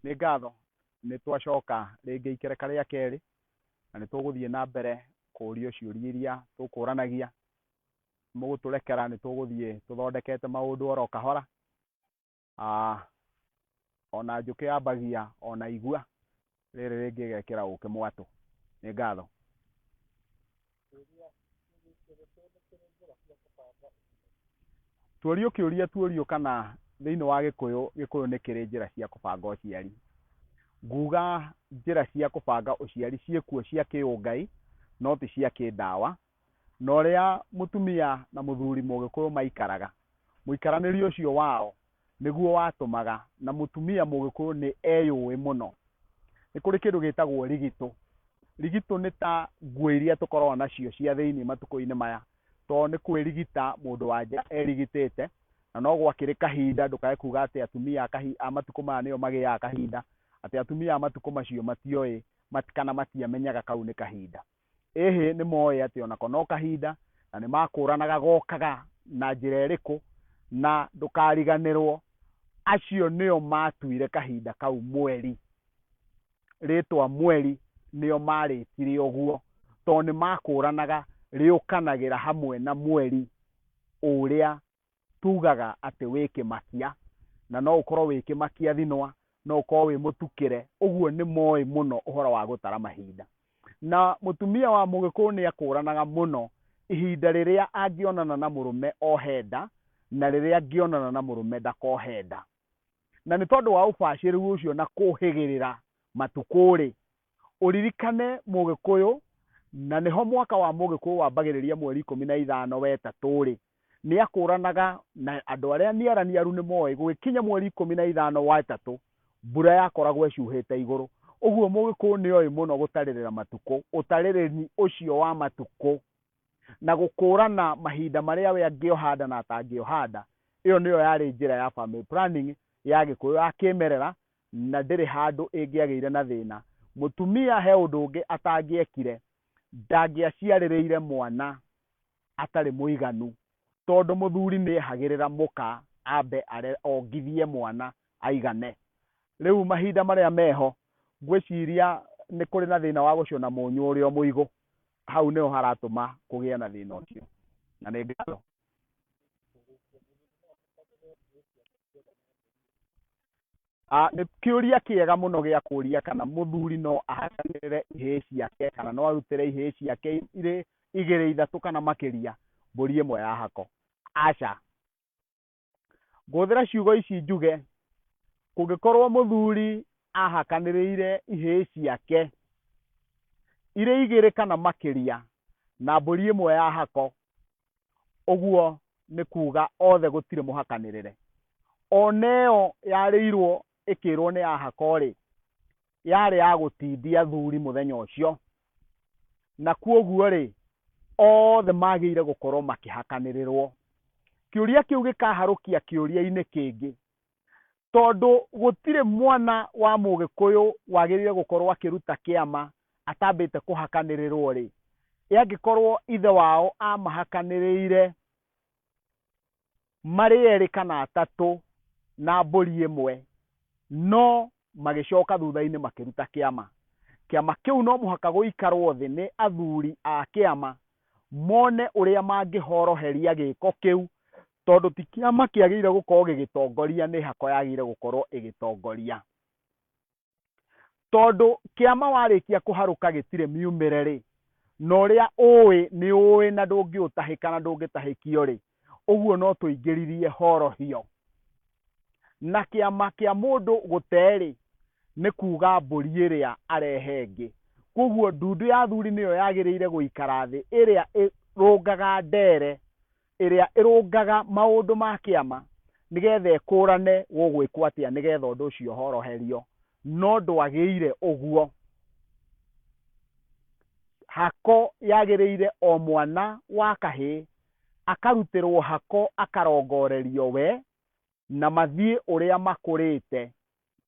nĩ ngatho nĩ twacoka rĩngĩ ikereka rĩa kerĩ na nĩ tũgũthiĩ na mbere kũũrio ciũria iria tũkũranagia. Mũgũtũrekera nĩ tũgũthiĩ tũthondekete maũndũ oro kahora, ona njũkĩ yambagia ona igua, rĩrĩ rĩngĩ ĩgekĩra ũũkĩ mwatũ. Nĩ ngatho. Tuorio kĩũria tuorio kana thĩinĩ wa Gĩkũyũ nĩ kĩrĩ njĩra cia kũbanga ũciari. Nguga njĩra cia kũbanga ũciari ciĩkuo cia kĩũngai no ti cia kĩndawa, na ũrĩa mũtumia na mũthuri Mũgĩkũyũ maikaraga, mũikaranĩrie ũcio wao nĩguo watũmaga na mũtumia Mũgĩkũyũ nĩ eyũĩ mũno. Nĩ kũrĩ kĩndũ gĩtagwo rigitũ. Rigitũ nĩ ta nguo iria tũkoragwo nacio cia thĩinĩ matukũ-inĩ maya, tondũ nĩ kwĩrigita mũndũ wanja erigitĩte, na no gwakĩrĩ kahinda, ndũkae kuga atĩ atumia a matukũ maya nĩo magĩaga kahinda, atĩ atumia a matukũ macio matioĩ kana matiamenyaga kau nĩ kahinda. Ĩhĩ nĩ moĩ atĩ onako no kahinda, na nĩ makũranaga gokaga na njĩra ĩrĩkũ, na ndũkariganĩrwo acio nĩo matuire kahinda kau mweri. Rĩtwa mweri nĩo marĩtire ũguo, tondũ nĩ makũranaga rĩũkanagĩra hamwe na mweri ũrĩa tugaga atĩ wĩ kĩmakia, na no ũkorwo wĩ kĩmakia thinwa, no ũkorwo wĩ mũtukĩre. Ũguo nĩ moĩ mũno ũhoro wa gũtara mahinda. Na mũtumia wa Mũgĩkũyũ nĩ akũranaga mũno ihinda rĩrĩa angĩonana na mũrũme ohe nda na rĩrĩa angĩonana na mũrũme ndakohe nda. Na nĩ tondũ wa ũbacĩrĩru ũcio na kũhĩgĩrĩra matukũ-rĩ, ũririkane Mũgĩkũyũ, na nĩho mwaka wa Mũgĩkũyũ wambagĩrĩria mweri 15 wetatũ-rĩ, nĩ akũranaga na andũ arĩa nĩaraniaru nĩ moĩ gũgĩkinya mweri 15 wetatũ mbura yakoragwo ĩcuhĩte igũrũ. Ũguo Mũgĩkũyũ nĩ oĩ mũno gũtarĩrĩra matukũ, ũtarĩrĩri ũcio wa matukũ na gũkũrana mahinda marĩa we angĩoha nda na atangĩoha nda. Ĩyo nĩyo yarĩ njĩra ya family planning ya Gĩkũyũ ya kĩmerera, na ndĩrĩ handũ ĩngĩagĩire na thĩna. Mũtumia he ũndũ ũngĩ atangĩekire, ndangĩaciarĩrĩire mwana atarĩ mũiganu, tondũ mũthuri nĩehagĩrĩra mũka ambe ongithie mwana aigane. Rĩu mahinda marĩa meho ngwĩciria nĩ kũrĩ na thĩna wa gũcũna mũnyũ ũrĩa mũigũ, hau nĩho haratũma kũgĩe na thĩna ũcio. Na nĩ ngatho. Nĩ kĩũria kĩega mũno gĩa kũria kana mũthuri no ahakanĩrĩre ihĩĩ ciake, kana no arutĩre ihĩĩ ciake irĩ 2, 3 kana makĩria mbũri ĩmwe ya hako. Aca, ngũhũthĩra ciugo ici njuge, kũngĩkorwo mũthuri ahakanĩrĩire ihĩĩ ciake irĩ 2 kana makĩria na mbũri ĩmwe ya hako, ũguo nĩ kuga othe gũtirĩ mũhakanĩrĩre. Oneyo yarĩirwo ĩkĩrwo nĩ ya hako-rĩ, yarĩ ya gũtindia athuri mũthenya ũcio, na kuoguo-rĩ othe magĩrĩire gũkorwo makĩhakanĩrĩrwo. Kĩũria kĩu gĩkaharũkia kĩũria-inĩ kĩngĩ, tondũ gũtirĩ mwana wa Mũgĩkũyũ wagĩrĩire gũkorwo akĩruta kĩama atambĩte kũhakanĩrĩrwo-rĩ, angĩkorwo ithe wao amahakanĩrĩire marĩ 2 kana 3 na mbũri ĩmwe, no magĩcoka thutha-inĩ makĩruta kĩama. Kĩama kĩu no mũhaka gũikarwo thĩ nĩ athuri a kĩama mone ũrĩa mangĩhoroheria gĩko kĩu, tondũ ti kĩama kĩagĩrĩire gũkorwo gĩgĩtongoria, nĩ hako yagĩrĩire gũkorwo ĩgĩtongoria. Tondũ kĩama warĩkia kũharũka gĩtirĩ miumĩre-rĩ, na ũrĩa ũĩ nĩ ũĩ na ndũngĩũtahĩka na ndũngĩtahĩkio-rĩ, ũguo no tũingĩririe horohio. Na kĩama kĩa mũndũ gũte-rĩ, nĩ kuga mbũri ĩrĩa arehe ĩngĩ. Koguo ndundu ya athuri nĩyo yagĩrĩire gũikara thĩ, ĩrĩa ĩrũngaga ndere, ĩrĩa ĩrũngaga maũndũ ma kĩama, nĩgetha ĩkũrane gũgwĩkwo atĩa nĩgetha ũndũ ũcio horoherio, no ndwagĩire ũguo. Hako yagĩrĩire o mwana wa kahĩĩ akarutĩrwo hako, akarongorerio we, na mathiĩ ũrĩa makũrĩte,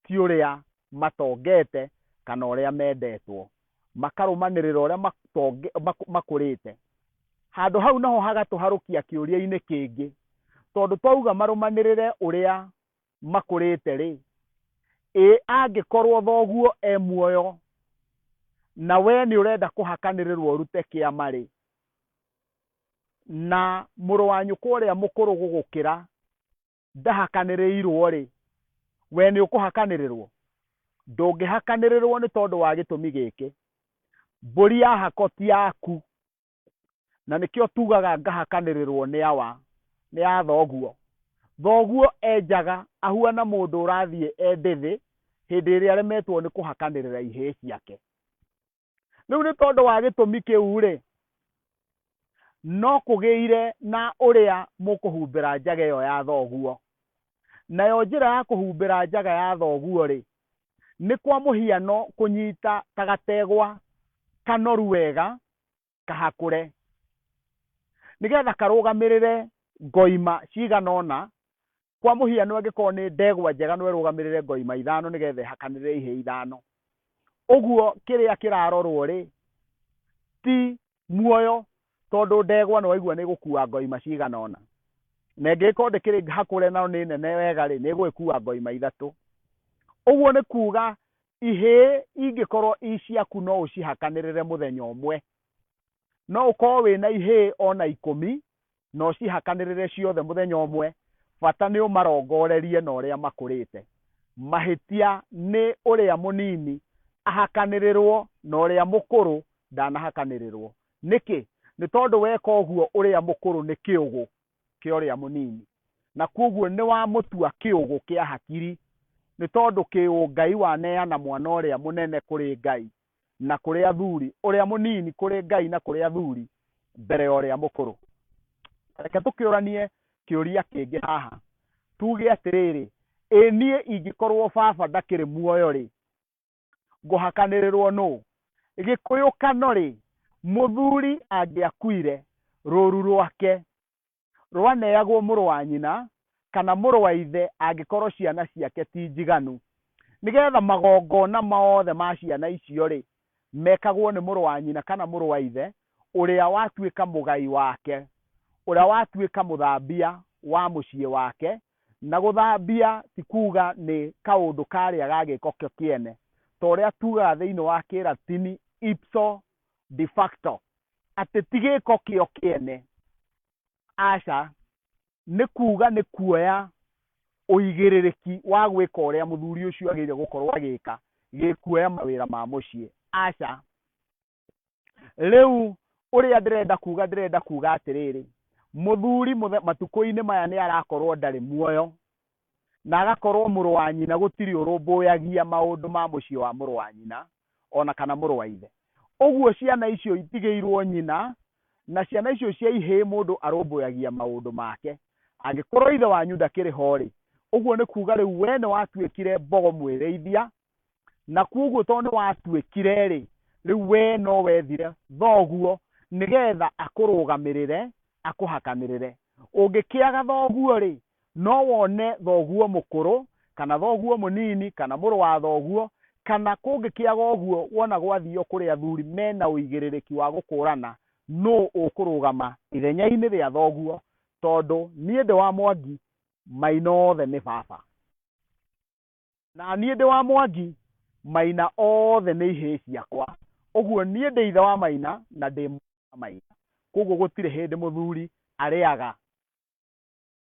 ti ũrĩa matongete kana ũrĩa mendetwo, makarũmanĩrĩra ũrĩa makũrĩte. Handũ hau naho hagatũharũkia kĩũria-inĩ kĩngĩ, tondũ twauga marũmanĩrĩre ũrĩa makũrĩte-rĩ, angĩkorwo thoguo muoyo na we nĩ ũrenda kũhakanĩrĩrwo ũrute kĩama rĩ, na mũrũ wa nyũkwa ũrĩa mũkũrũ gũgũkĩra ndahakanĩrĩirwo rĩ, we nĩ ũkũhakanĩrĩrwo? Ndũngĩhakanĩrĩrwo nĩ tondũ wa gĩtũmi gĩkĩ: mbũri ya hako ti yaku, na nĩkĩo tugaga ngahakanĩrĩrwo nĩ ya thoguo. Thoguo enjaga ahuana mũndũ ũrathiĩ endĩthĩ hĩndĩ ĩrĩa aremetwo nĩ kũhakanĩrĩra ihĩĩ ciake. Rĩu nĩ tondũ wa gĩtũmi kĩu rĩ, no kũgĩire na ũrĩa mũkũhumbĩra njaga ĩyo ya thoguo. Nayo njĩra ya kũhumbĩra njaga ya thoguo rĩ, nĩ kwa mũhiano kũnyita ta gategwa kanoru wega kahakũre, nĩgetha karũgamĩrĩre ngoima cigana ũna. Kwa mũhiano angĩkorwo nĩ ndegwa njega no ĩrũgamĩrĩre ngoima 5 nĩgetha ĩhakanĩrĩre ihĩĩ 5. Ũguo kĩrĩa kĩrarorwo rĩ, ti muoyo, tondũ ndegwa nĩ waigua nĩ gũkua ngoima cigana ũna, na ĩngĩkorwo ndĩkĩrĩ hakũre na nĩ nene wega rĩ, nĩ gũkua ngoima 3. Ũguo nĩ kuga ihĩĩ ingĩkorwo ciaku no ũcihakanĩrĩre mũthenya ũmwe. No ũkorwo wĩna ihĩĩ ona 10 no cihakanĩrĩre ciothe mũthenya ũmwe, bata nĩ ũmarongorerie na ũrĩa makũrĩte. Mahĩtia nĩ ũrĩa mũnini ahakanĩrĩrwo na ũrĩa mũkũrũ ndanahakanĩrĩrwo. Nĩkĩ? Nĩ tondũ weka ũguo ũrĩa mũkũrũ nĩ kĩũgũ kĩa ũrĩa mũnini, na koguo nĩ wamũtua kĩũgũ kĩa hakiri, nĩ tondũ kĩũngai waneana mwana ũrĩa mũnene kũrĩ Ngai na kũrĩ athuri, ũrĩa mũnini kũrĩ Ngai na kũrĩ athuri mbere ya ũrĩa mũkũrũ. Reke tũkĩũranie kĩũria kĩngĩ haha, tuge atĩrĩrĩ, niĩ ingĩkorwo baba ndakĩrĩ muoyo rĩ, ngũhakanĩrĩrwo nũ? Gĩkũyũkano rĩ, mũthuri angĩakuire, rũru rwake rwaneagwo mũrũ wa nyina kana mũrũ wa ithe angĩkorwo ciana ciake ti njiganu, nĩgetha magongona mothe ma ciana icio rĩ, mekagwo nĩ mũrũ wa nyina kana mũrũ wa ithe ũrĩa watuĩka mũgai wake, ũrĩa watuĩka mũthambia wa mũciĩ wake. Na gũthambia ti kuga nĩ kaũndũ karĩa gagĩko kĩene, ta ũrĩa tugaga thĩinĩ wa Kĩlatini ipso de facto, atĩ ti gĩko kĩo kĩene. Aca, nĩ kuga nĩ kuoya ũigĩrĩrĩki wa gwĩka ũrĩa mũthuri ũcio agĩrĩire gũkorwo agĩka, gĩkuoya mawĩra ma mũciĩ. Aca, rĩu ũrĩa ndĩrenda kuga atĩrĩrĩ, mũthuri matukũ-inĩ maya nĩ arakorwo ndarĩ muoyo, na agakorwo mũrũ wa nyina gũtirĩ ũrũmbũyagia maũndũ ma mũciĩ wa mũrũ wa nyina ona kana mũrũ wa ithe. Ũguo ciana icio itigĩirwo nyina, na ciana icio cia ihĩĩ mũndũ arũmbũyagia maũndũ make. Angĩkorwo ithe wanyu ndakĩrĩ ho rĩ, ũguo nĩ kuga rĩu we nĩ watuĩkire mbogo mwĩrĩithia, na koguo tondũ nĩ watuĩkire rĩ, rĩu we no wethire thoguo nĩgetha akũrũgamĩrĩre, akũhakanĩrĩre. Ũngĩkĩaga thoguo rĩ, no wone thoguo mũkũrũ kana thoguo mũnini kana mũrũ wa thoguo, kana kũngĩkĩaga ũguo wona gwathio kũrĩ athuri mena ũigĩrĩrĩki wa gũkũrana nũ ũkũrũgama ithenya-inĩ rĩa thoguo, tondũ niĩ ndĩ wa Mwangi, maina othe nĩ baba, na niĩ ndĩ wa Mwangi, maina othe nĩ ihĩĩ ciakwa. Ũguo niĩ ndĩ ithe wa maina na ndĩ maina, koguo gũtirĩ hĩndĩ mũthuri arĩaga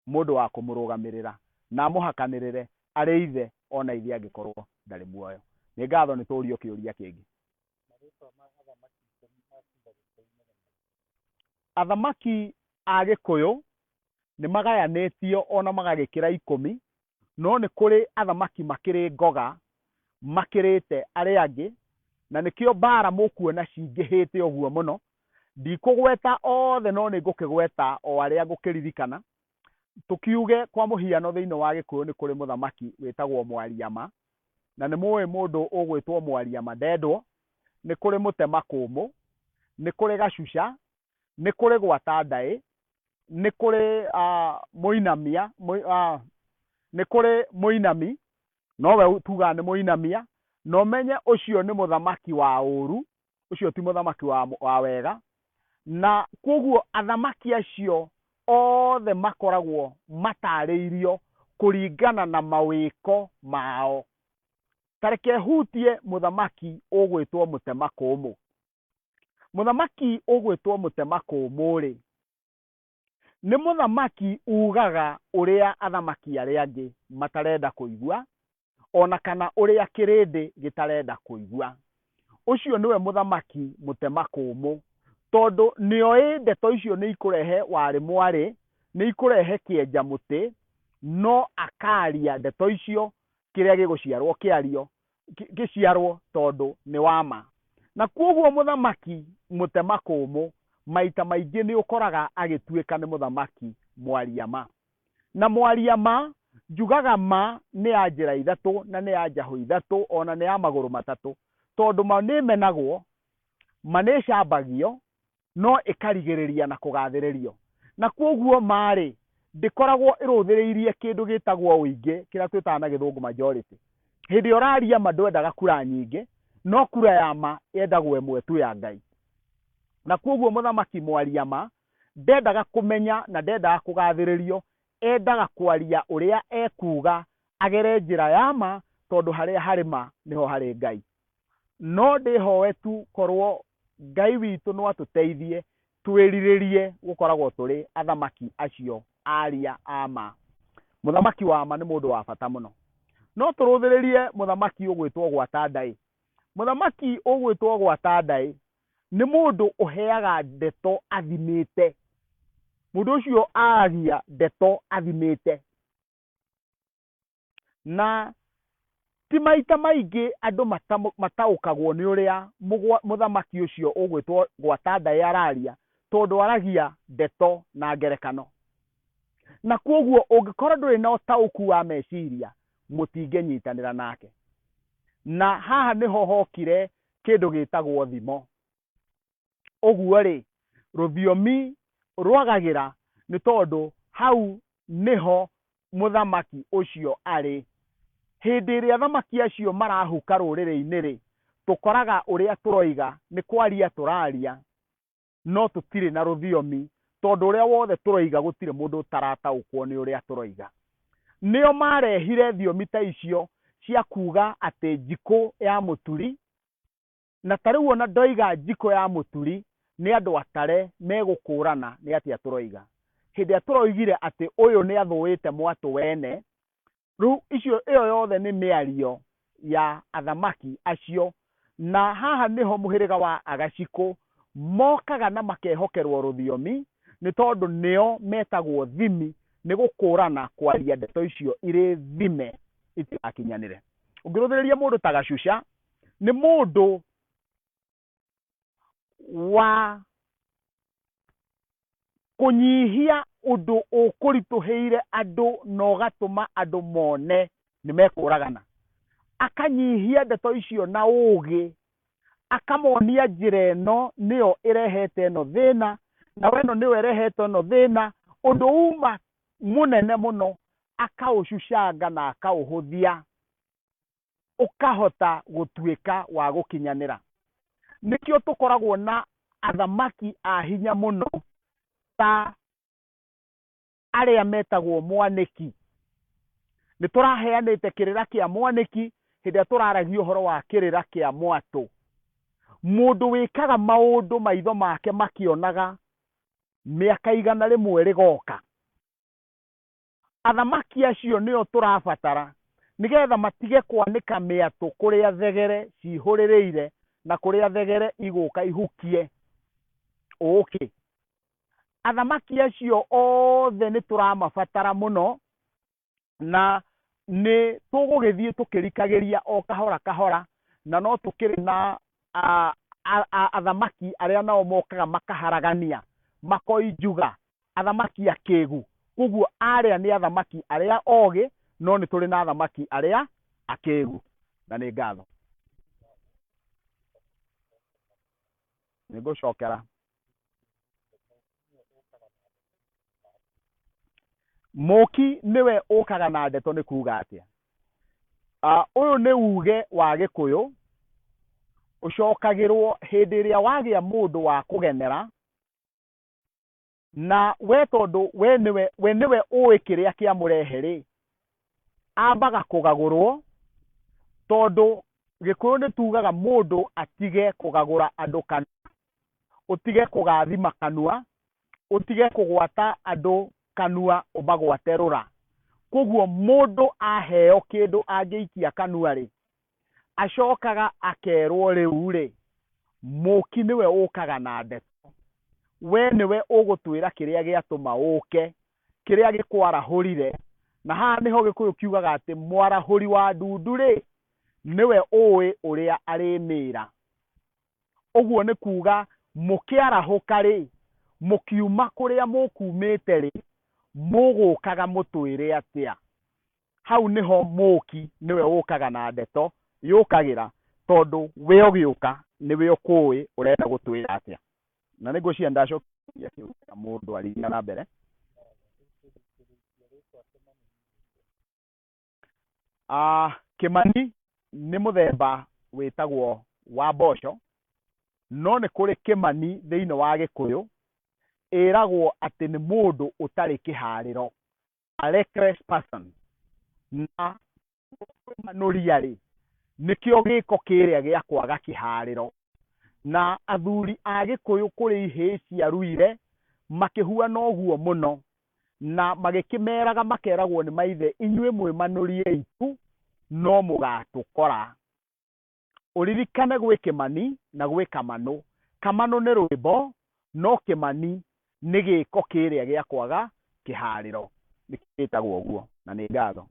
mũndũ wa kũmũrũgamĩrĩra na mũhakanĩrĩre arĩ ithe ona ithe angĩkorwo ndarĩ muoyo. Nĩ ngatho nĩ tũũrio kĩũria kĩngĩ. Athamaki a Gĩkũyũ nĩ magayanĩtio ona magagĩkĩra 10, no nĩ kũrĩ athamaki makĩrĩ ngoga makĩrĩte arĩa angĩ, na nĩkĩo mbara mũkuona cingĩhĩte ũguo mũno. Ndikũgweta othe no nĩ ngũkĩgweta o arĩa ngũkĩririkana. Tukiuge kwa mũhiano thĩinĩ wa Gĩkũyũ nĩ kũrĩ mũthamaki wĩtagwo Mwariama, na nĩ mũĩ mũndũ ũgwĩtwo Mwariama ndendwo. Nĩ kũrĩ Mũtemakũmũ, nĩ kũrĩ Gacuca, nĩ kũrĩ Gwatandaĩ, nĩ kũrĩ Mũinamia, nĩ kũrĩ Mũinami, nowe tuga nĩ Mũinamia, na ũmenye ũcio nĩ mũthamaki wa ũru, ũcio ti mũthamaki wa wega. Na koguo athamaki acio othe makoragwo matarĩirio kũringana na mawĩko mao. tareke hutie mũthamaki ũgwĩtwo mũtemakũmũ. Mũthamaki ũgwĩtwo mũtemakũmũ-rĩ, nĩ mũthamaki ugaga ũrĩa athamaki arĩa angĩ matarenda kũigua, ona kana ũrĩa kĩrĩndĩ gĩtarenda kũigua. Ũcio nĩwe mũthamaki mũtemakũmũ, tondũ nĩoĩ ndeto icio nĩ ikũrehe warĩ mwarĩ, nĩ ikũrehe kĩenja mũtĩ, no akaria ndeto icio kĩrĩa gĩgũciarwo kĩario gĩciarwo tondũ nĩ wama. Na kuoguo mũthamaki mũtemakũmũ maita maingĩ nĩ ũkoraga agĩtuĩka nĩ mũthamaki mwaria ma. Na mwaria ma, njugaga ma nĩ ya njĩra ithatũ, na nĩ ya njahũ ithatũ, ona nĩ ya magũrũ matatũ, tondũ ma nĩ menagwo, ma nĩ cambagio, no ĩkarigĩrĩria na kũgathĩrĩrio. Na kuoguo marĩ ndĩkoragwo ĩrũthĩrĩirie kĩndũ gĩtagwo ũingĩ, kĩrĩa twĩtaga na gĩthũngũ majority. Hĩndĩ ũraria ma ndwendaga kura nyingĩ, no kura ya ma yendagwo ĩmwe tu ya Ngai. Na kuoguo mũthamaki mwaria ma ndendaga kũmenya na ndendaga kũgathĩrĩrio, endaga kwaria ũrĩa ekuga agere njĩra ya ma, tondũ harĩa harĩ ma nĩho harĩ Ngai. No ndĩhoe tu korwo Ngai witũ no atũteithie twĩrirĩrie gũkoragwo tũrĩ athamaki acio aria a ma. Mũthamaki wa ma nĩ mũndũ wa bata mũno. No tũrũthĩrĩrie mũthamaki ũgwĩtwo gwata ndaĩ. Mũthamaki ũgwĩtwo gwata ndaĩ nĩ mũndũ ũheaga ndeto athimĩte. Mũndũ ũcio aragia ndeto athimĩte. Na ti maita maingĩ andũ mataũkagwo nĩ ũrĩa mũthamaki ũcio ũgwĩtwo gwata ndaĩ araria, tondũ aragia ndeto na ngerekano. Na kuoguo ũngĩkorwo ndũrĩ na ũtaũku wa meciria, mũtingĩnyitanĩra nake. Na haha nĩho hokire kĩndũ gĩtagwo thimo. Ũguo-rĩ, rũthiomi rwagagĩra nĩ tondũ hau nĩho mũthamaki ũcio arĩ. Hĩndĩ ĩrĩa athamaki acio marahuka rũrĩrĩ-inĩ-rĩ, tũkoraga ũrĩa tũroiga nĩ kwaria tũraria, no tũtirĩ na rũthiomi, tondũ ũrĩa wothe tũroiga gũtirĩ mũndũ ũtarataũkwo nĩ ũrĩa tũroiga. Nĩo marehire thiomi ta icio cia kuga atĩ njikũ ya mũturi, na tarĩu ona ndoiga njikũ ya mũturi, nĩ andũ atare megũkũrana nĩ atĩa tũroiga. Hĩndĩ ĩrĩa tũroigire atĩ ũyũ nĩ athũĩte mwatũ wene, rĩu ĩyo yothe nĩ mĩario ya athamaki acio, na haha nĩho mũhĩrĩga wa agacikũ mokaga na makehokerwo rũthiomi, nĩ tondũ nĩo metagwo thimi, nĩ gũkũrana kwaria ndeto icio irĩ thime itigakinyanĩre. Ũngĩrũthĩrĩria mũndũ ta Gacũca, nĩ mũndũ wa kũnyihia ũndũ ũkũritũhĩire andũ na ũgatũma andũ mone nĩ mekũragana. Akanyihia ndeto icio na ũũgĩ, akamonia njĩra ĩno nĩyo ĩrehete ĩno thĩna, na weno nĩyo ĩrehete ĩno thĩna, ũndũ uma mũnene mũno akaũcucanga na akaũhũthia, ũkahota gũtuĩka wa gũkinyanĩra. Nĩkĩo tũkoragwo na athamaki a hinya mũno ta arĩa metagwo Mwanĩki. Nĩ tũraheanĩte kĩrĩra kĩa Mwanĩki hĩndĩ ĩrĩa tũraragia ũhoro wa kĩrĩra kĩa mwatũ. Mũndũ wĩkaga maũndũ maitho make makĩonaga mĩaka igana rĩmwe rĩgoka. Athamaki acio nĩo tũrabatara nĩgetha matige kwanĩka mĩatũ kũrĩa thegere cihũrĩrĩire na kũrĩa thegere igũka ihukie ũũkĩ. Athamaki acio othe nĩ tũramabatara mũno, na nĩ tũgũgĩthiĩ tũkĩrikagĩria o kahora kahora, na no tũkĩrĩ na athamaki arĩa nao mokaga makaharagania, makoinjuga athamaki akĩĩgu. Koguo arĩa nĩ athamaki arĩa ogĩ, no nĩ tũrĩ na athamaki arĩa akĩĩgu. Na nĩ ngatho. Nĩ ngũcokera. Mũũki nĩwe ũkaga na ndeto nĩ kuga atĩa. Ũyũ nĩ uge wa Gĩkũyũ ũcokagĩrwo hĩndĩ ĩrĩa wagĩa mũndũ wa kũgenera, na we tondũ we nĩwe ũĩ kĩrĩa kĩamũrehe-rĩ, ambaga kũgagũrwo, tondũ Gĩkũyũ nĩ tugaga mũndũ atige kũgagũra andũ kanua, ũtige kũgathima kanua, ũtige kũgwata andũ kanua ũmagwate rũra. Koguo mũndũ aheo kĩndũ angĩikia kanua rĩ, acokaga akerwo rĩu rĩ, Mũũki nĩwe ũkaga na ndeto, we nĩwe ũgũtwĩra kĩrĩa gĩatũma ũke, kĩrĩa gĩkwarahũrire. Na haha nĩho Gĩkũyũ kiugaga atĩ mwarahũri wa ndundu rĩ, nĩwe ũĩ ũrĩa arĩmĩra. Ũguo nĩ kuga mũkĩarahũka rĩ, mũkiuma kũrĩa mũkumĩte rĩ, mũgũkaga mũtwĩre atĩa. Hau nĩho Mũũki nĩwe ũkaga na ndeto yũkagĩra, tondũ we ũgĩũka nĩwe ũkũĩ ũrenda gũtwĩra atĩa. Na nĩguo cia ndacokia mũndũ aringa na mbere. Kĩmani nĩ mũthemba wĩtagwo wa mboco, no nĩ kũrĩ kĩmani thĩinĩ wa Gĩkũyũ ĩragwo atĩ nĩ mũndũ ũtarĩ kĩharĩro, a reckless person. Na manũria rĩ, nĩkĩo gĩko kĩrĩa gĩa kwaga kĩharĩro. Na athuri a Gĩkũyũ kũrĩ ihĩĩ ciaruire makĩhuana ũguo mũno, na magĩkĩmeraga makeragwo nĩ maithe, inyuĩ mwĩ manũriei tu no mũgatũkora. Ũririkane gwĩ kĩmani na gwĩ kamanũ. Kamanũ nĩ rwĩmbo, no kĩmani nĩ gĩko kĩrĩa gĩa kwaga kĩharĩro. Nĩ gĩtagwo ũguo, na nĩ ngatho.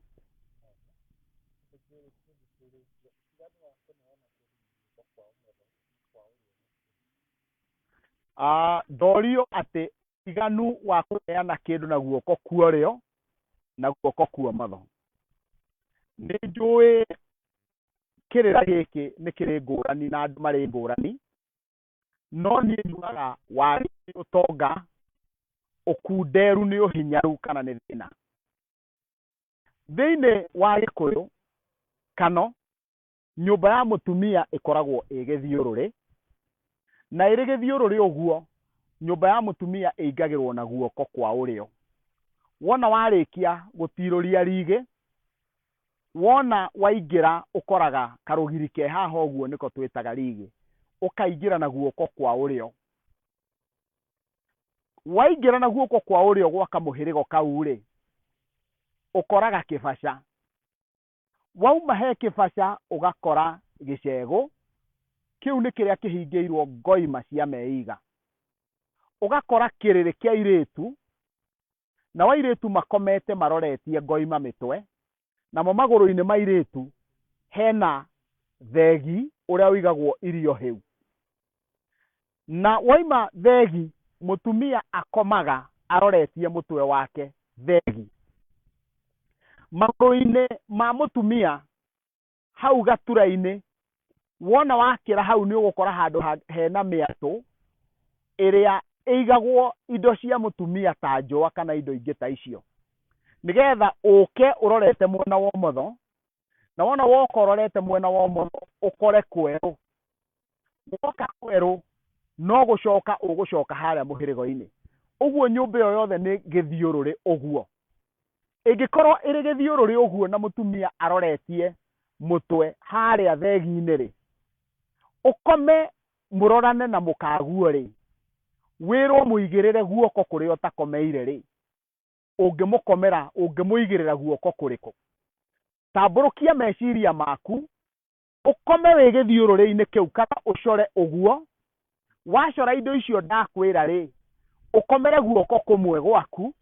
Thorio atĩ tiganu wa kũheana kĩndũ na guoko kwa ũrĩo na guoko kwa ũmotho. Nĩ njũĩ kĩrĩra gĩkĩ nĩ kĩrĩ ngũrani na andũ marĩ ngũrani, no niĩ njugaga wari nĩ ũtonga, ũkunderu nĩ ũhinyaru kana nĩ thĩna. Thĩinĩ wa Gĩkũyũ kano, nyũmba ya mũtumia ĩkoragwo ĩ gĩthiũrũrĩ, na ĩrĩ gĩthiũrũrĩ ũguo, nyũmba ya mũtumia ĩingagĩrwo na guoko kwa ũrĩo. Wona warĩkia gũtirũria rigĩ, wona waingĩra ũkoraga karũgiri ke haha ũguo nĩko twĩtaga rigĩ, ũkaingĩra na guoko kwa ũrĩo. Waingĩra na guoko kwa ũrĩo gwa kamũhĩrĩgo kau rĩ, ũkoraga kĩbaca. Wauma he kĩbaca ũgakora gĩcegũ, kĩu nĩ kĩrĩa kĩhingĩirwo ngoima cia meiga. Ũgakora kĩrĩrĩ kĩa airĩtu, na airĩtu makomete maroretie ngoima mĩtwe, namo magũrũ-inĩ ma airĩtu hena thegi ũrĩa ũigagwo irio hĩu. Na waima thegi, mũtumia akomaga aroretie mũtwe wake thegi. Magũrũ-inĩ ma mũtumia hau gatura-inĩ, wona wakĩra hau nĩ ũgũkora handũ hena mĩatũ ĩrĩa ĩigagwo indo cia mũtumia ta njũa kana indo ingĩ ta icio, nĩgetha ũke ũrorete mwena wa ũmotho, na wona woka ũrorete mwena wa ũmotho ũkore kwerũ. Woka kwerũ no gũcoka ũgũcoka harĩa mũhĩrĩgo-inĩ. Ũguo nyũmba ĩyo yothe nĩ gĩthiũrũrĩ ũguo. Ĩngĩkorwo ĩrĩ gĩthiũrũrĩ ũguo na mũtumia aroretie mũtwe harĩa thegi-inĩ rĩ, ũkome mũrorane na mũkaguo rĩ, wĩrwo mũigĩrĩre guoko kũrĩa ũtakomeire rĩ, ũngĩmũkomera ũngĩmũigĩrĩra guoko kũrĩkũ? Tambũrũkia meciria maku, ũkome wĩ gĩthiũrũrĩ-inĩ kĩu kana ũcore ũguo. Wacora indo icio ndakwĩra rĩ, ũkomere guoko kũmwe gwaku,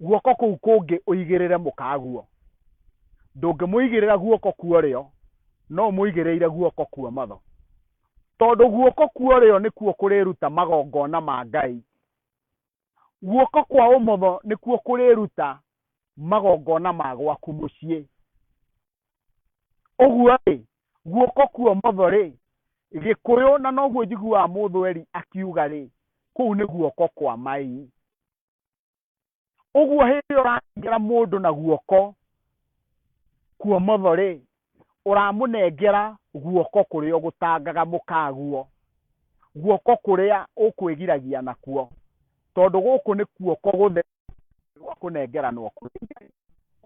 guoko kũu kũngĩ ũigĩrĩre mũkaguo. Ndũngĩmũigĩrĩra guoko kwa ũrĩo, no mũigĩrĩire guoko kwa ũmotho, tondũ guoko kwa ũrĩo nĩkuo kũrĩruta magongona ma Ngai. Guoko kwa ũmotho nĩkuo kũrĩruta magongona ma gwaku mũciĩ. Ũguo rĩ, guoko kwa ũmotho rĩ, Gĩkũyũ na noguo njiguaga Mũthuri akiuga rĩ, kũu nĩ guoko kwa mai. Ũguo hĩndĩ ũranengera mũndũ na guoko kwa ũmotho rĩ, ũramũnengera guoko kũrĩa ũgũtangaga mũkaguo, guoko kũrĩa ũkwĩgiragia nakuo, tondũ gũkũ nĩ guoko gũtheru gwa kũnengeranwo.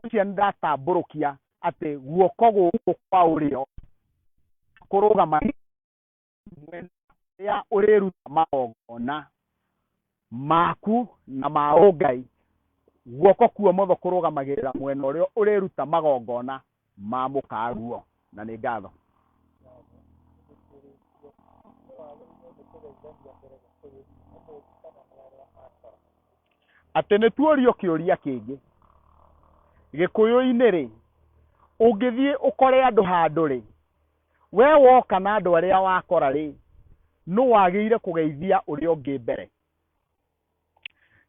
Ũcio nĩ ndatambũrũkia atĩ guoko gũkũ kwa ũrĩo kũrũgama mwena ũrĩa ũrĩruta magongona maku na ma ũngai, guoko kwa ũmotho kũrũgamagĩrĩra mwena ũrĩa ũrĩruta magongona ma mũkaguo. Na nĩ ngatho. Atĩ nĩ tuorio kĩũria kĩngĩ Gĩkũyũ-inĩ rĩ, ũngĩthiĩ ũkore andũ handũ rĩ, we woka na andũ arĩa wakora rĩ, nũ wagĩrĩire kũgeithia ũrĩa ũngĩ mbere?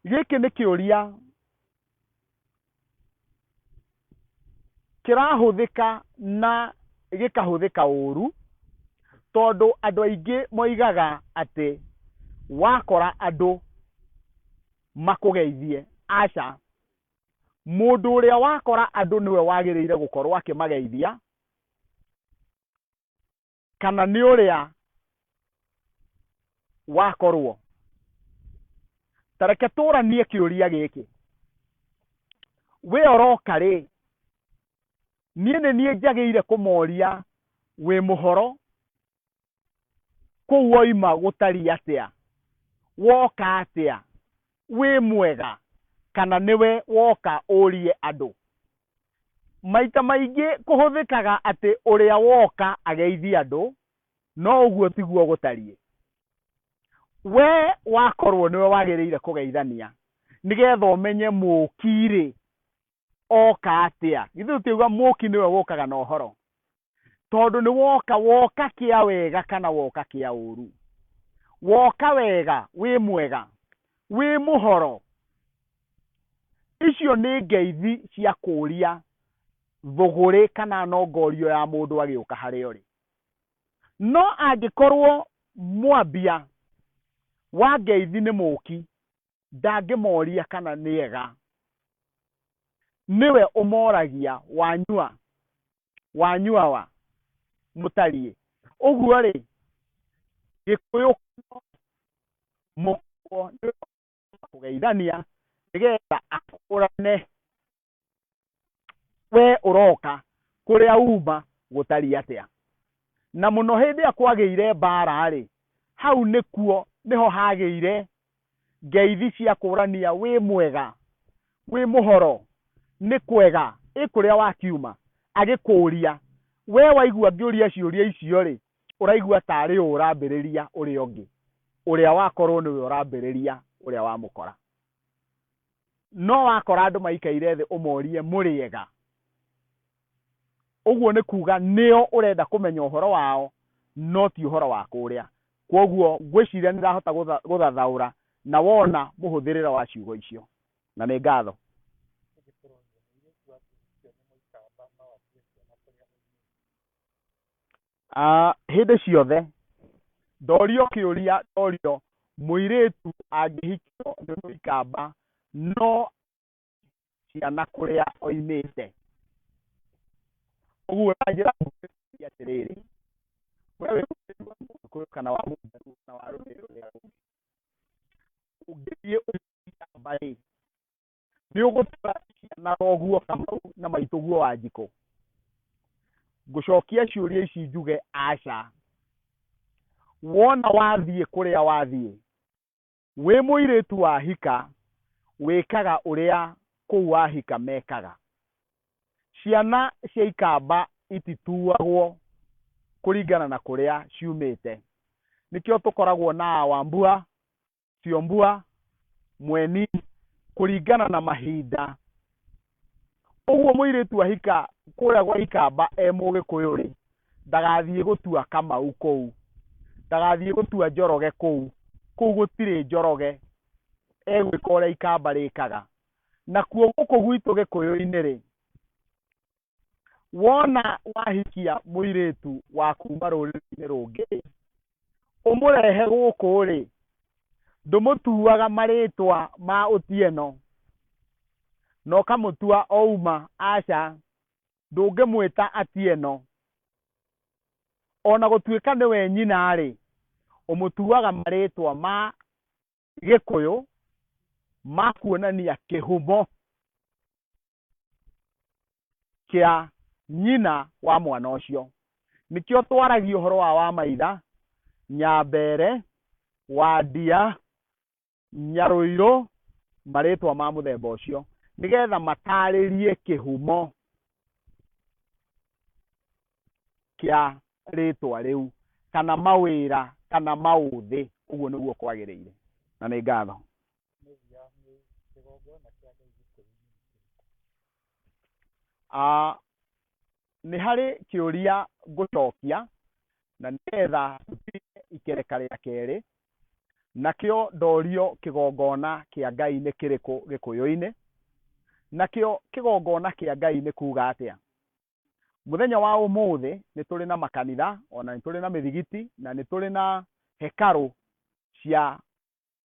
Gĩkĩ nĩ kĩũria kĩrahũthĩka na gĩkahũthĩka ũru, tondũ andũ aingĩ moigaga atĩ wakora andũ makũgeithie. Aca, mũndũ ũrĩa wakora andũ nĩwe wagĩrĩire gũkorwo akĩmageithia, kana nĩ ũrĩa wakorwo? Tareke tũranie kĩũria gĩkĩ. We ũroka rĩ, niĩ nĩ niĩ njagĩrĩire kũmoria wĩ mũhoro, kũu woima gũtariĩ atĩa, woka atĩa, wĩ mwega, kana nĩwe woka ũrie andũ? Maita maingĩ kũhũthĩkaga atĩ ũrĩa woka ageithie andũ, no ũguo tiguo gũtariĩ. We wakorwo nĩwe wagĩrĩire kũgeithania, nĩgetha ũmenye Mũũki rĩ, oka atĩa. Githĩ tũtiuga Mũũki nĩwe wokaga na ũhoro? Tondũ nĩ woka kĩa wega kana woka kĩa ũru. Woka wega, wĩ mwega, wĩ mũhoro. Icio nĩ ngeithi cia kũria thũgũrĩ kana nongorio ya mũndũ agĩũka harĩa ũrĩ. No angĩkorwo mwambia wa ngeithi nĩ Mũũki, ndangĩmoria kana nĩega, nĩwe ũmoragia wanyua wa mũtariĩ. Ũguo rĩ, Gĩkũyũ mũkwo kũgeithania nĩgetha akũrane we ũroka kũrĩa uma gũtariĩ atĩa. Na mũno hĩndĩ ĩrĩa kwagĩire mbara rĩ, hau nĩkuo nĩho hagĩire ngeithi cia kũrania wĩ mwega, wĩ mũhoro, nĩ kwega, kũrĩa wakiuma. Agĩkũria, we waigua ngĩũria ciũria icio rĩ, ũraigua tarĩ o ũrambĩrĩria ũrĩa ũngĩ, ũrĩa wakorwo nĩwe ũrambĩrĩria ũrĩa wamũkora. No wakora andũ maikaire thĩ ũmorie mũrĩega, ũguo nĩ kuga nĩo ũrenda kũmenya ũhoro wao, no ti ũhoro wa kũrĩa. Kwoguo ngwĩciria nĩndahota gũthathaũra na wona mũhũthĩrĩre wa ciugo icio. Na nĩ ngatho. Hĩndĩ ciothe ndorio kĩũria, ndorio mũirĩtu angĩhikio nĩ mũikamba no ciana kũrĩa oimĩte. Ũguo na njĩra atĩrĩrĩ, wewe kana wa mũndũ na wa rũrĩrĩ rũrĩa rũngĩ, ũngĩthiĩ ũikamba rĩ, nĩ ũgũtwara ciana roguo Kamau na maitũguo Wanjikũ? Ngũcokia ciũria ici njuge aca. Wona wathiĩ kũrĩa wathiĩ, wĩ mũirĩtu wahika, wĩkaga ũrĩa kũu wahika mekaga. Ciana cia ikamba itituagwo kũringana na kũrĩa ciumĩte. Nĩkĩo tũkoragwo na Wambua, Cionbua, Mweni, kũringana na mahinda. Ũguo mũirĩtu wahika kũrĩa gwa ikamba Mũgĩkũyũ rĩ, ndagathiĩ gũtua Kamau kũu, ndagathiĩ gũtua Njoroge kũu gũtirĩ Njoroge, egwĩka ũrĩa ikamba rĩkaga. Nakuo gũkũ gwitũ Gĩkũyũ-inĩ rĩ, wona wahikia mũirĩtu wa kuma rũrĩrĩ-inĩ rũngĩ, ũmũrehe gũkũ rĩ, ndũmũtuaga marĩtwa ma Otieno na ũkamũtua ouma. Aca, ndũngĩmwĩta Atieno. Ona gũtuĩka nĩwe nyina rĩ, ũmũtuaga marĩtwa ma Gĩkũyũ ma kuonania kĩhumo kĩa nyina wa mwana ũcio. Nĩkĩo twaragia ũhoro wa maitha, nyambere, wandia, nyarũirũ, marĩtwa ma mũthemba ũcio, nĩgetha matarĩrie kĩhumo kĩa rĩtwa rĩu kana mawĩra kana maũthĩ. Ũguo nĩguo kwagĩrĩire, na nĩ ngatho. Nĩ harĩ kĩũria ngũcokia na nĩgetha tũtige ikereka rĩa kerĩ, nakĩo ndorio kĩgongona kĩa Ngai nĩ kĩrĩkũ Gĩkũyũ-inĩ, nakĩo kĩgongona kĩa Ngai nĩ kuga atĩa. Mũthenya wa ũmũthĩ nĩ tũrĩ na makanitha, ona nĩ tũrĩ na mĩthigiti, na nĩ tũrĩ na hekarũ cia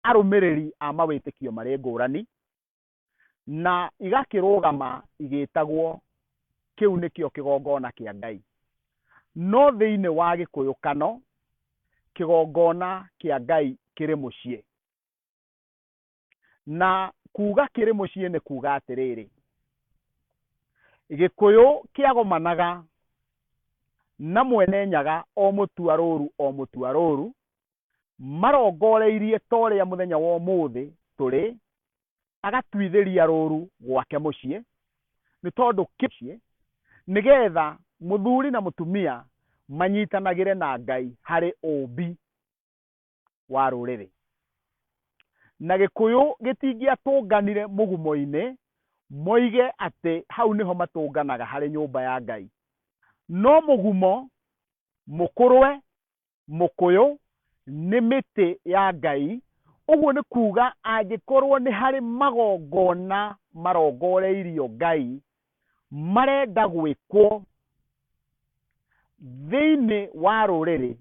arũmĩrĩri a mawĩtĩkio marĩ ngũrani, na igakĩrũgama igĩtagwo kĩu nĩkĩo kĩgongona kĩa Ngai. No thĩinĩ wa Gĩkũyũkano, kĩgongona kĩa Ngai kĩrĩ mũciĩ. Na kuga kĩrĩ mũciĩ nĩ kuga atĩrĩrĩ, Gĩkũyũ kĩagomanaga na Mwene Nyaga o mũtua rũru marongoreirie ta ũrĩa mũthenya wa ũmũthĩ tũrĩ, agatuithĩria rũru gwake mũciĩ, nĩ tondũ kĩciĩ nĩgetha mũthuri na mũtumia manyitanagĩre na Ngai harĩ ũmbi wa rũrĩrĩ. Na Gĩkũyũ gĩtingĩatũnganire mũgumo-inĩ moige atĩ hau nĩho matũnganaga harĩ nyũmba ya Ngai. No mũgumo, mũkũrwe, mũkũyũ nĩ mĩtĩ ya Ngai. Ũguo nĩ kuga angĩkorwo nĩ harĩ magongona marongoreirio Ngai marenda gwĩkwo thĩinĩ wa rũrĩrĩ,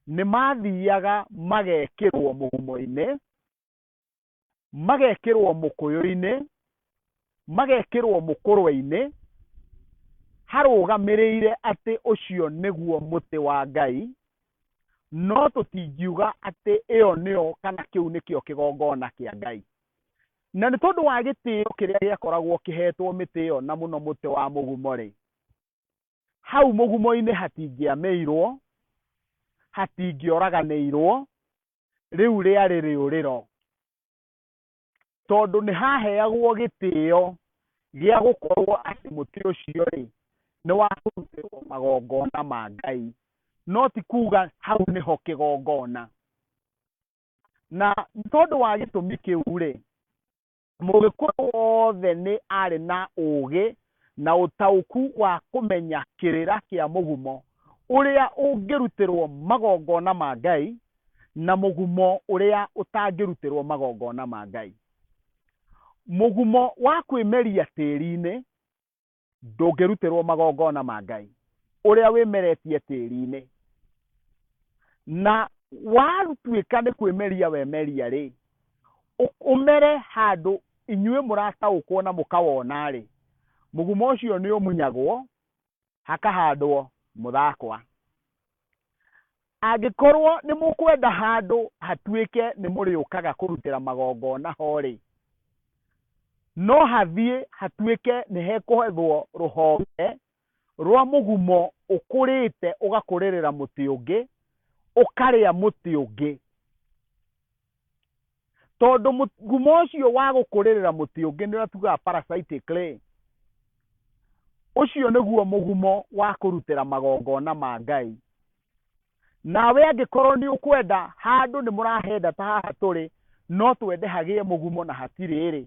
nĩ mathiaga magekĩrwo mũgumo-inĩ, magekĩrwo mũkũyũ-inĩ, magekĩrwo mũkũrwe-inĩ, harũgamĩrĩire atĩ ũcio nĩguo mũtĩ wa Ngai. No tũtingiuga atĩ ĩyo nĩyo kana kĩu nĩkĩo kĩgongona kĩa Ngai. Na nĩ tondũ wa gĩtĩo kĩrĩa gĩakoragwo kĩhetwo mĩtĩ ĩyo, na mũno mũtĩ wa mũgumo-rĩ, hau mũgumo-inĩ hatingĩamĩirwo, hatingĩoraganĩirwo, rĩu rĩarĩ rĩũrĩro, tondũ nĩ haheagwo gĩtĩo gĩa gũkorwo atĩ mũtĩ ũcio-rĩ nĩ wa kũrutĩrwo magongona ma Ngai, no ti kuga hau nĩho kĩgongona. Na tondũ wa gĩtũmi kĩu-rĩ, Mũgĩkũyũ wothe nĩ arĩ na ũũgĩ na ũtaũku wa kũmenya kĩrĩra kĩa mũgumo ũrĩa ũngĩrutĩrwo magongona ma Ngai na mũgumo ũrĩa ũtangĩrutĩrwo magongona ma Ngai. Mũgumo wa kwĩmeria tĩri-inĩ ndũngĩrutĩrwo magongona ma Ngai, ũrĩa wĩmeretie tĩri-inĩ. Na watuĩka nĩ kwĩmeria wemeria-rĩ, ũmere handũ inyuĩ mũrataũkwo na mũkawona-rĩ, mũgumo ũcio nĩ ũmunyagwo, hakahandwo mũthakwa. Angĩkorwo nĩ mũkwenda handũ hatuĩke nĩ mũrĩũkaga kũrutĩra magongona ho-rĩ, no hathiĩ hatuĩke nĩ hekũhethwo rũhonge rwa mũgumo ũkũrĩte ũgakũrĩrĩra mũtĩ ũngĩ, ũkarĩa mũtĩ ũngĩ. Tondũ mũgumo ũcio wa gũkũrĩrĩra mũtĩ ũngĩ nĩ tugaga parasitically, ũcio nĩguo mũgumo wa kũrutĩra magongona ma Ngai. Nawe angĩkorwo nĩ ũkwenda handũ nĩ mũrahenda ta haha tũrĩ, no twende hagĩe mũgumo na hatirĩ-rĩ,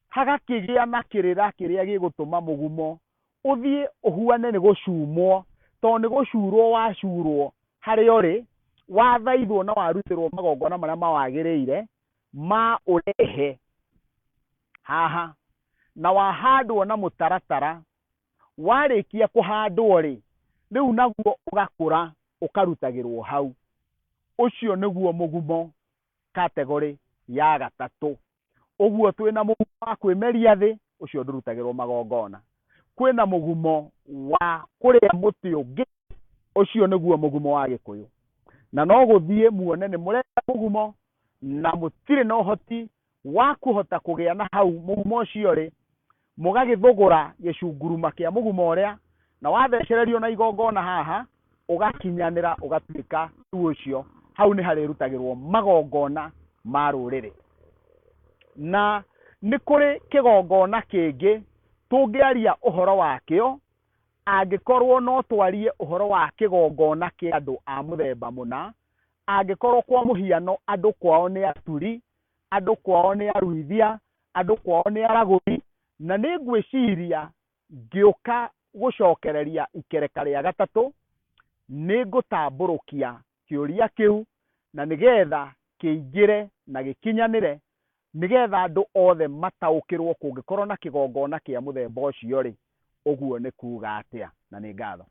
hagakĩgĩa na kĩrĩra kĩrĩa gĩgũtũma mũgumo ũthiĩ ũhuane nĩ gũcumwo, tondũ nĩ gũcurwo wacurwo harĩa ũrĩ, wathaithwo na warutĩrwo magongona marĩa mawagĩrĩire ma ũrehe haha, na wahandwo na mũtaratara. Warĩkia kũhandwo-rĩ, rĩu naguo ũgakũra ũkarutagĩrwo hau. Ũcio nĩguo mũgumo category ya gatatũ. Ũguo twĩna mũgumo wa kwĩmeria thĩ, ũcio ndũrutagĩrwo magongona. Kwĩna mũgumo wa kũrĩa mũtĩ ũngĩ, ũcio nĩguo mũgumo wa Gĩkũyũ. Na no gũthiĩ muone nĩ mũrenda mũgumo na mũtirĩ na ũhoti wa kũhota kũgĩa na hau mũgumo ũcio-rĩ, mũgagĩthũgũra gĩcunguruma kĩa mũgumo ũrĩa, na wathecererio na igongona haha ũgakinyanĩra ũgatuĩka rĩu ũcio hau nĩ harĩrutagĩrwo magongona ma rũrĩrĩ. Na nĩ kũrĩ kĩgongona kĩngĩ tũngĩaria ũhoro wakĩo angĩkorwo no twarie ũhoro wa kĩgongona kĩa andũ a mũthemba mũna, angĩkorwo kwa mũhiano andũ kwao nĩ aturi, andũ kwao nĩ aruithia, andũ kwao nĩ aragũri, na nĩ ngwĩciria ngĩũka gũcokereria ikereka rĩa gatatũ nĩ ngũtambũrũkia kĩũria kĩu na nĩgetha kĩingĩre na gĩkinyanĩre, nĩgetha andũ othe mataũkĩrwo kũngĩkorwo na kĩgongona kĩa mũthemba ũcio rĩ, ũguo nĩ kuga atĩa, na nĩ ngatho.